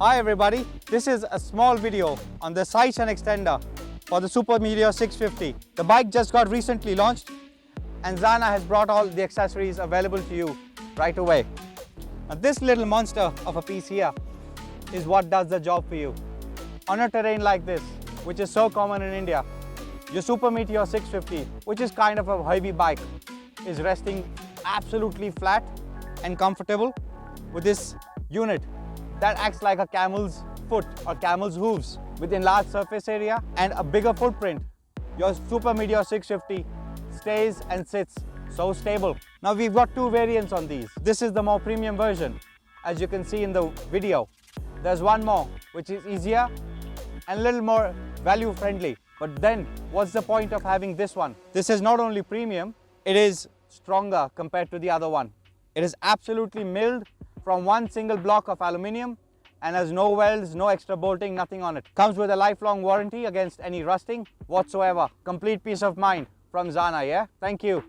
Hi everybody, this is a small video on the size and extender for the Super Meteor 650. The bike just got recently launched and Zana has brought all the accessories available to you right away. Now this little monster of a piece here is what does the job for you. On a terrain like this, which is so common in India, your Super Meteor 650, which is kind of a heavy bike, is resting absolutely flat and comfortable with this unit that acts like a camel's foot or camel's hooves with enlarged surface area and a bigger footprint. Your Super Meteor 650 stays and sits so stable. Now we've got two variants on these. This is the more premium version, as you can see in the video. There's one more which is easier and a little more value friendly. But then what's the point of having this one? This is not only premium, it is stronger compared to the other one. It is absolutely milled from one single block of aluminium and has no welds, no extra bolting, nothing on it. Comes with a lifelong warranty against any rusting whatsoever. Complete peace of mind from Zana, yeah? Thank you.